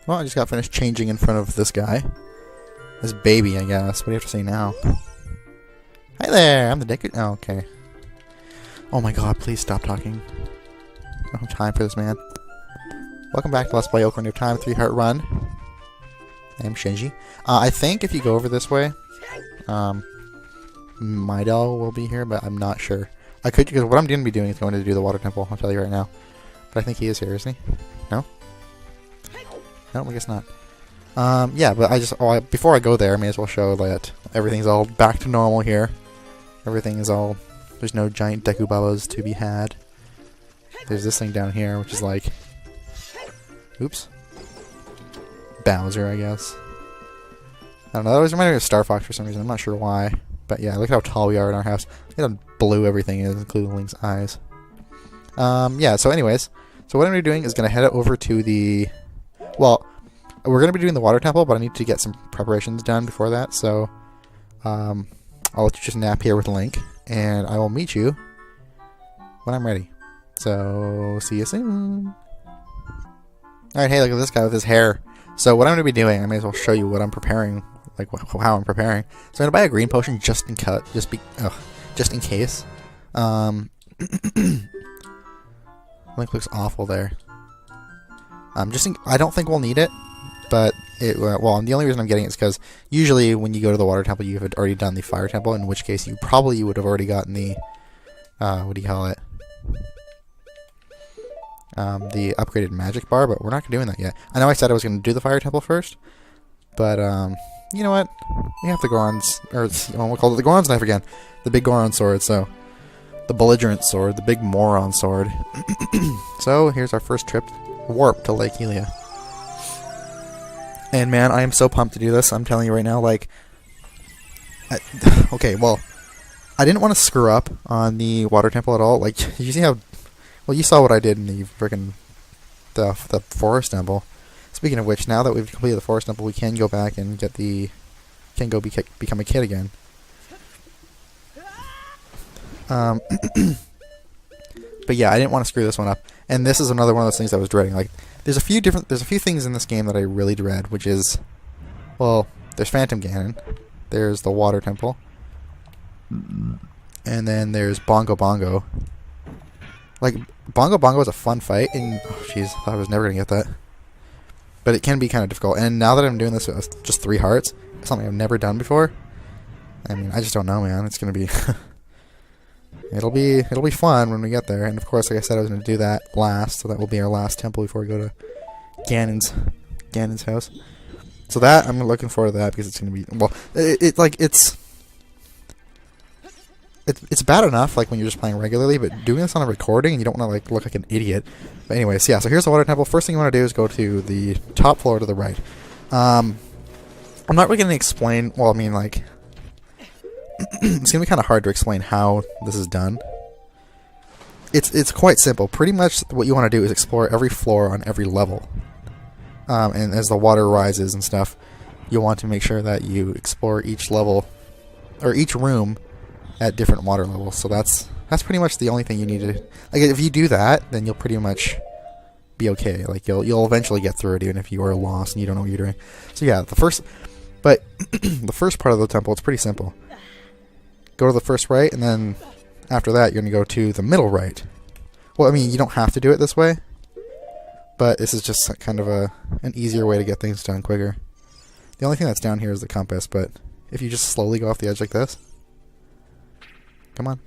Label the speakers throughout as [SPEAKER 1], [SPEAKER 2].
[SPEAKER 1] Well, I just got finished changing in front of this guy. This baby, I guess. What do you have to say now? Hi there, I'm the dick. Oh, okay. Oh my god, please stop talking. I don't have time for this, man. Welcome back to Let's Play Ocarina of Time 3-Heart Run. I am Shinji. I think if you go over this way, Midel will be here, but I'm not sure. I could, because what I'm going to be doing is going to do the water temple, I'll tell you right now. But I think he is here, isn't he? No? No, I guess not. Yeah, but before I go there, I may as well show that everything's all back to normal here. Everything is all, there's no giant Deku Babas to be had. There's this thing down here, which is like, oops, Bowser, I guess. I don't know, that always reminded me of Star Fox for some reason, I'm not sure why. But yeah, look at how tall we are in our house. Look how blue everything is, including Link's eyes. Yeah, so anyways, so what I'm going to be doing is going to head over to the, well, we're going to be doing the water temple, but I need to get some preparations done before that, so I'll let you just nap here with Link, and I will meet you when I'm ready. So, see you soon. Alright, hey, look at this guy with his hair. So what I'm going to be doing, I may as well show you what I'm preparing, like how I'm preparing. So I'm going to buy a green potion just in case. Link looks awful there. I don't think we'll need it, but well, the only reason I'm getting it is because usually when you go to the water temple, you have already done the fire temple, in which case you would have already gotten the, what do you call it? The upgraded magic bar, but we're not doing that yet. I know I said I was going to do the fire temple first, but, you know what? We have the Goron's, or we'll call it the Goron's knife again. The big Goron sword, so, the belligerent sword, the big moron sword. So, here's our first trip, warp to Lake Hylia. And man, I am so pumped to do this, I'm telling you right now, like, okay, well, I didn't want to screw up on the water temple at all. Like, did you see how, well, you saw what I did in the frickin' the forest temple. Speaking of which, now that we've completed the forest temple, we can go back and get the, become a kid again. But yeah, I didn't want to screw this one up. And this is another one of those things I was dreading. Like, there's a few things in this game that I really dread, which is, well, there's Phantom Ganon, there's the water temple, and then there's Bongo Bongo. Like, Bongo Bongo is a fun fight, and, oh jeez, I thought I was never going to get that. But it can be kind of difficult, and now that I'm doing this with just 3 hearts, something I've never done before, I mean, I just don't know, man. It's going to be, it'll be fun when we get there, and of course, like I said, I was going to do that last, so that will be our last temple before we go to Ganon's house. So that, I'm looking forward to that, because it's going to be, well, it's bad enough, like, when you're just playing regularly, but doing this on a recording, and you don't want to, like, look like an idiot. But anyways, yeah, so here's the water temple. First thing you want to do is go to the top floor to the right. I'm not really going to explain, well, I mean, like, it's going to be kind of hard to explain how this is done. It's quite simple. Pretty much what you want to do is explore every floor on every level. And as the water rises and stuff, you want to make sure that you explore each level, or each room, at different water levels. So that's pretty much the only thing you need to, like, if you do that, then you'll pretty much be okay. Like, you'll eventually get through it, even if you are lost and you don't know what you're doing. So yeah, the first part of the temple, it's pretty simple. Go to the first right, and then after that you're going to go to the middle right. Well, I mean, you don't have to do it this way, but this is just kind of an easier way to get things done quicker. The only thing that's down here is the compass, but if you just slowly go off the edge like this, come on.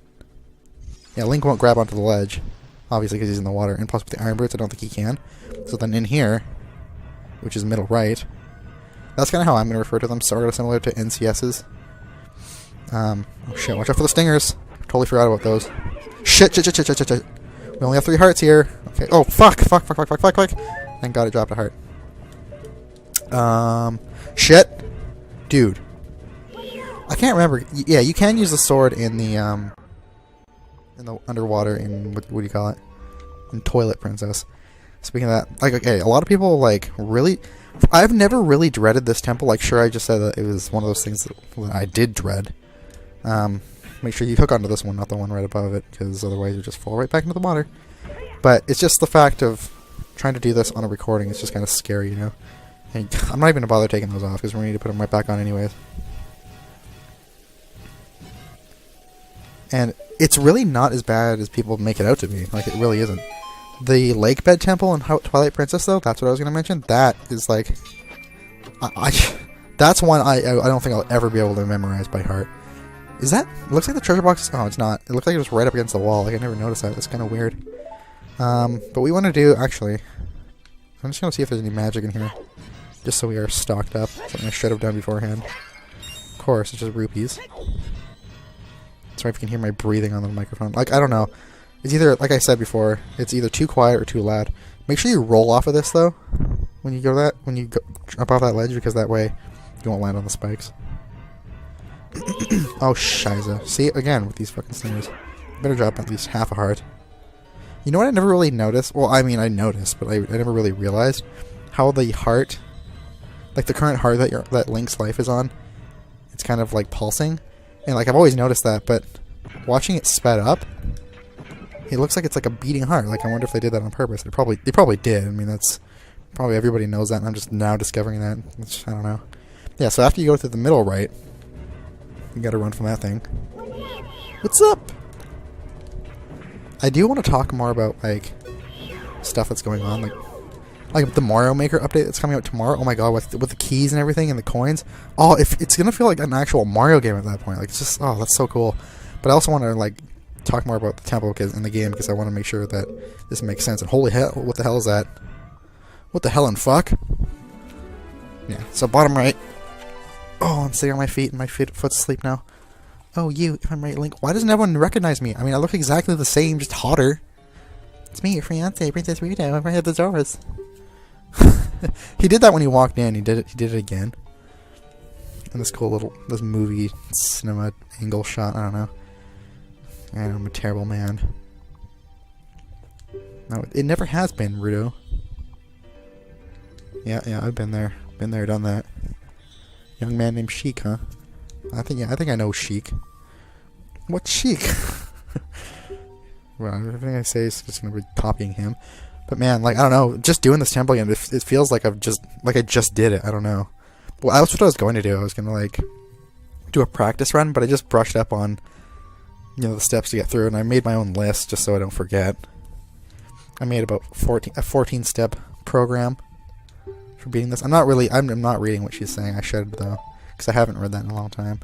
[SPEAKER 1] Yeah, Link won't grab onto the ledge, obviously, because he's in the water. And plus with the Iron Boots, I don't think he can. So then in here, which is middle right, that's kind of how I'm going to refer to them, sort of similar to NCS's. Oh shit, watch out for the stingers. Totally forgot about those. Shit. We only have 3 hearts here. Okay, oh, fuck. Thank God it dropped a heart. Shit. Dude. I can't remember. Yeah, you can use the sword in the underwater in, what do you call it? In Toilet Princess. Speaking of that, like, okay, a lot of people, like, really, I've never really dreaded this temple. Like, sure, I just said that it was one of those things that I did dread. Make sure you hook onto this one, not the one right above it, because otherwise you'll just fall right back into the water. But it's just the fact of trying to do this on a recording. It's just kind of scary, you know? Okay, I'm not even gonna bother taking those off because we need to put them right back on anyways. And it's really not as bad as people make it out to be. Like, it really isn't. The lake bed temple in Twilight Princess, though, that's what I was gonna mention. That is like, that's one I don't think I'll ever be able to memorize by heart. Is that? It looks like the treasure box. Oh, it's not. It looks like it was right up against the wall. Like, I never noticed that. That's kind of weird. But we want to do, actually, I'm just going to see if there's any magic in here. Just so we are stocked up. Something I should have done beforehand. Of course, it's just rupees. Sorry if you can hear my breathing on the microphone. Like, I don't know. It's either, like I said before, it's either too quiet or too loud. Make sure you roll off of this, though, when you jump off that ledge, because that way you won't land on the spikes. Oh, shiza. See, again, with these fucking slingers. Better drop at least half a heart. You know what I never really noticed? Well, I mean, I noticed, but I never really realized how the heart, like the current heart that Link's life is on, it's kind of like pulsing. And like, I've always noticed that, but watching it sped up, it looks like it's like a beating heart. Like, I wonder if they did that on purpose. They probably did. I mean, that's probably everybody knows that, and I'm just now discovering that. I don't know. Yeah, so after you go through the middle right, you gotta run from that thing. What's up? I do want to talk more about, like, stuff that's going on, like the Mario Maker update that's coming out tomorrow. Oh my god, with the keys and everything and the coins. Oh, if it's gonna feel like an actual Mario game at that point. Like, it's just, oh, that's so cool. But I also want to, like, talk more about the temple in the game, because I want to make sure that this makes sense. And holy hell, what the hell is that? What the hell and fuck? Yeah, so bottom right. Oh, I'm sitting on my feet, and my foot's asleep now. Oh, if I'm right, Link. Why doesn't everyone recognize me? I mean, I look exactly the same, just hotter. It's me, your fiancé, Princess Rito. I'm right at the doors. He did that when he walked in. He did it again. And this cool this movie cinema angle shot. I don't know. I'm a terrible man. No, it never has been, Rudo. Yeah, I've been there. Been there, done that. Young man named Sheik, huh? I think I know Sheik. What's Sheik? Well, everything I say is just gonna be copying him. But man, like, I don't know, just doing this temple again, it feels like I just did it. I don't know. Well, that's what I was going to do. I was gonna, like, do a practice run, but I just brushed up on, the steps to get through, and I made my own list just so I don't forget. I made about a 14-step program for beating this. I'm not reading what she's saying. I should, though, because I haven't read that in a long time.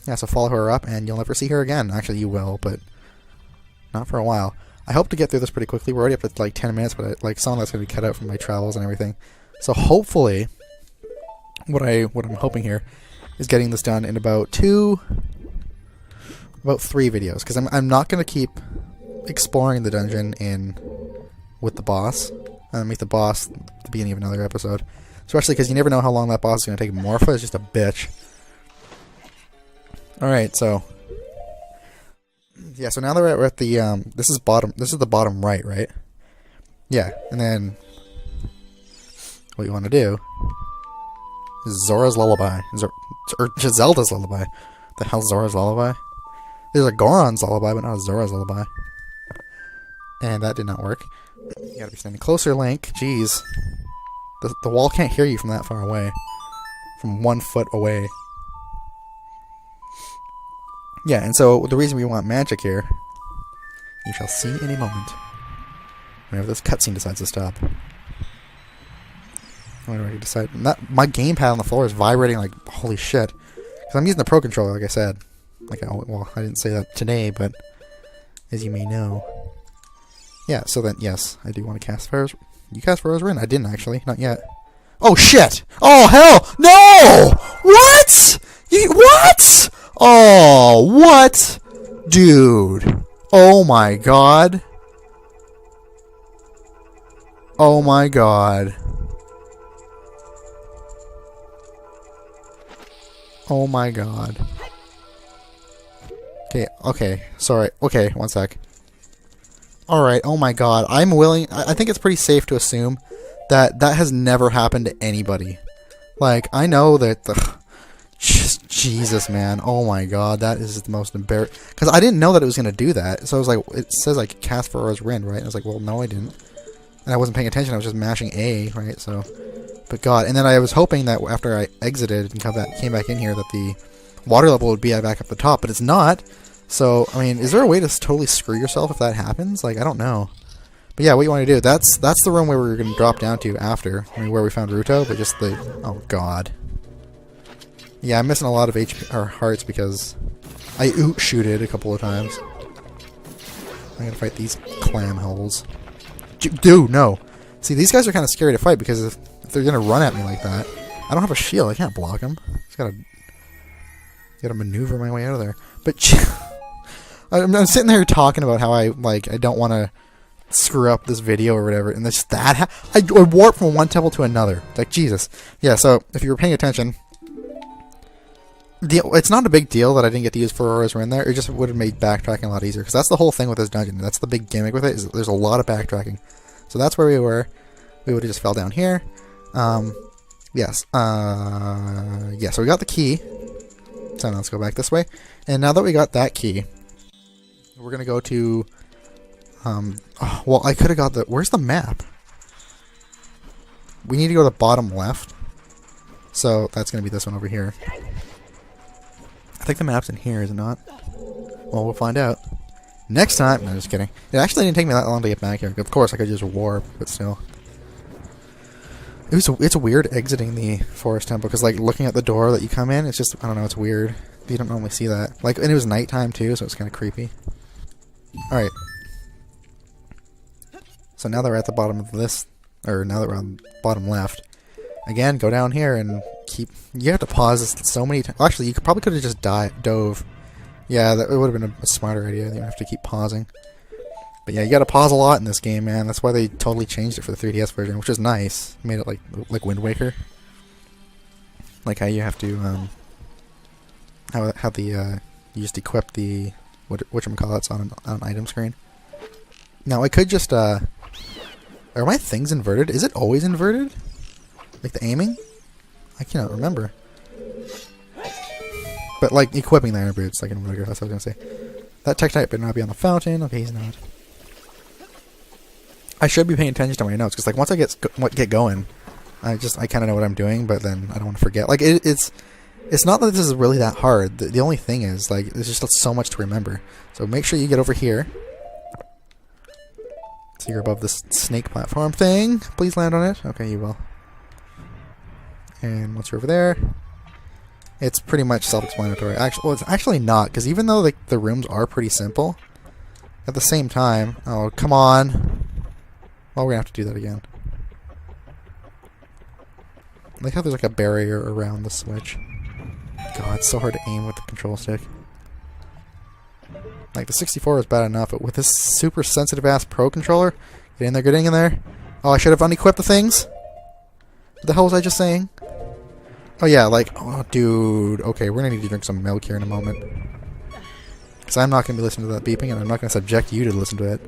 [SPEAKER 1] Yeah, so follow her up, and you'll never see her again. Actually, you will, but not for a while. I hope to get through this pretty quickly. We're already up to like 10 minutes, but some of that's going to be cut out from my travels and everything. So hopefully, what I'm hoping here is getting this done in about 3 videos, because I'm not going to keep exploring the dungeon with the boss. Make the boss at the beginning of another episode, especially because you never know how long that boss is going to take. Morpha is just a bitch. All right, so. Yeah, so now that we're at the, this is the bottom right? Yeah, and then what you want to do is Zora's Lullaby. Or just Zelda's Lullaby. The hell's Zora's Lullaby? There's a Goron's Lullaby, but not a Zora's Lullaby. And that did not work. You gotta be standing closer, Link. Jeez. The wall can't hear you from that far away. From 1 foot away. Yeah, and so the reason we want magic here, you shall see in a moment. Whenever this cutscene decides to stop. Whenever I decide, my gamepad on the floor is vibrating like holy shit. Because I'm using the Pro Controller, like I said. Well, I didn't say that today, but as you may know. Yeah, so then, yes, I do want to cast Pharaoh's. You cast Pharaoh's Rin? I didn't actually, not yet. Oh shit! Oh hell! No! What? What? Oh, what? Dude. Oh my god. Oh my god. Oh my god. Okay, sorry. Okay, one sec. Alright, oh my god. I think it's pretty safe to assume that has never happened to anybody. Like, I know that Jesus, man. Oh my god, that is the most embarrassing. Because I didn't know that it was going to do that. So I was like, it says I could cast Pharaoh's Rin, right? And I was like, well, no, I didn't. And I wasn't paying attention, I was just mashing A, right? So, but God, and then I was hoping that after I exited and came back in here that the water level would be back up the top, but it's not. So, I mean, is there a way to totally screw yourself if that happens? Like, I don't know. But yeah, what you want to do, that's the room where we were going to drop down to after, I mean, where we found Ruto, but just the, oh God. Yeah, I'm missing a lot of HP, or hearts because I OoT-shooted a couple of times. I'm going to fight these clam holes. Dude, no. See, these guys are kind of scary to fight because if they're going to run at me like that, I don't have a shield, I can't block them. Just gotta maneuver my way out of there. But I'm sitting there talking about how I don't want to screw up this video or whatever, and I warped from one temple to another. Like, Jesus. Yeah, so if you were paying attention, it's not a big deal that I didn't get to use 4 auras were in there. It just would have made backtracking a lot easier, because that's the whole thing with this dungeon. That's the big gimmick with it, is there's a lot of backtracking. So that's where we were. We would have just fell down here. Yes. Yeah, so we got the key. So now let's go back this way. And now that we got that key, we're going to go to... oh, well, I could have got the... Where's the map? We need to go to the bottom left. So that's going to be this one over here. I think the map's in here, is it not? Well, we'll find out. Next time... No, just kidding. It actually didn't take me that long to get back here. Of course, I could just warp, but still. It's weird exiting the forest temple, because, like, looking at the door that you come in, it's just... I don't know, it's weird. You don't normally see that. Like, and it was nighttime, too, so it's kind of creepy. Alright. So now that we're at the bottom of this... Or now that we're on the bottom left... Again, go down here and keep... You have to pause this so many times. Actually, you probably could have just dove. Yeah, that would have been a smarter idea. You don't have to keep pausing. But yeah, you gotta pause a lot in this game, man. That's why they totally changed it for the 3DS version, which is nice. Made it like Wind Waker. Like how you have to, how the, you just equip the, whatchamacallits on an item screen. Now, I could just, are my things inverted? Is it always inverted? Like the aiming? I cannot remember. But like equipping the iron boots, like in regular, that's what I was gonna say. That tech type better not be on the fountain. Okay, he's not. I should be paying attention to my notes, because like once I get going, I kind of know what I'm doing, but then I don't want to forget. Like it's not that this is really that hard. The only thing is like there's just so much to remember. So make sure you get over here. So you're above this snake platform thing. Please land on it. Okay, you will. And once you're over there, it's pretty much self-explanatory. Actually, well, it's actually not, because even though like the rooms are pretty simple, at the same time, oh come on. Well, we're gonna have to do that again. I like how there's like a barrier around the switch. God, it's so hard to aim with the control stick. Like, the 64 is bad enough, but with this super sensitive ass Pro controller, getting in there. Oh, I should have unequipped the things? What the hell was I just saying? Oh yeah, like, oh dude, okay, we're gonna need to drink some milk here in a moment. Because I'm not gonna be listening to that beeping, and I'm not gonna subject you to listen to it.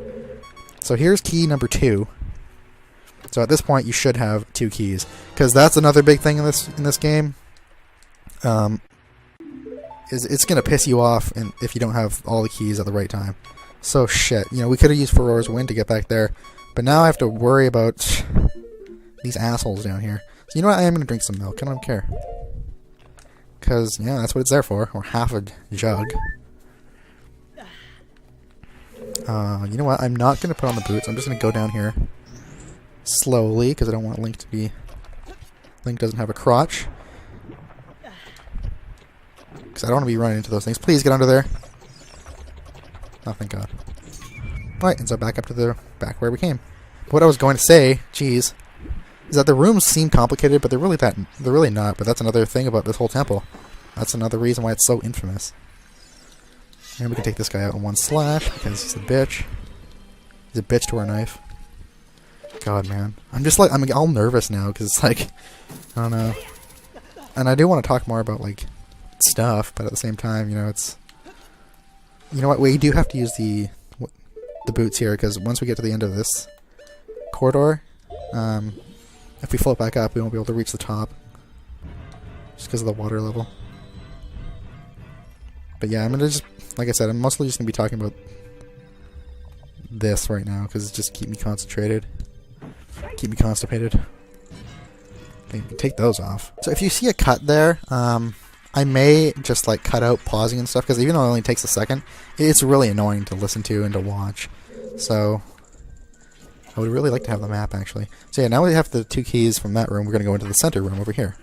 [SPEAKER 1] So here's key number 2. So at this point, you should have 2 keys, because that's another big thing in this game. It's gonna piss you off, and if you don't have all the keys at the right time. So shit, you know, we could have used Aurora's Wind to get back there, but now I have to worry about these assholes down here. So you know what? I am gonna drink some milk. I don't care, because yeah, that's what it's there for, or half a jug. You know what? I'm not going to put on the boots. I'm just going to go down here slowly, because I don't want Link to be... Link doesn't have a crotch. Because I don't want to be running into those things. Please get under there. Oh, thank God. Alright, and so back up to the back where we came. What I was going to say, geez, is that the rooms seem complicated, but they're really not. But that's another thing about this whole temple. That's another reason why it's so infamous. And we can take this guy out in one slash, because he's a bitch. He's a bitch to our knife. God, man. I'm just like, I'm all nervous now, because it's like, I don't know. And I do want to talk more about, like, stuff, but at the same time, you know, it's... You know what, we do have to use the boots here, because once we get to the end of this corridor, if we float back up, we won't be able to reach the top. Just because of the water level. But yeah, I'm going to just... Like I said, I'm mostly just going to be talking about this right now, because it just keeps me concentrated. keep me constipated. Okay, you can take those off. So if you see a cut there, I may just like cut out pausing and stuff, because even though it only takes a second, it's really annoying to listen to and to watch. So I would really like to have the map, actually. So yeah, now we have the 2 keys from that room. We're going to go into the center room over here.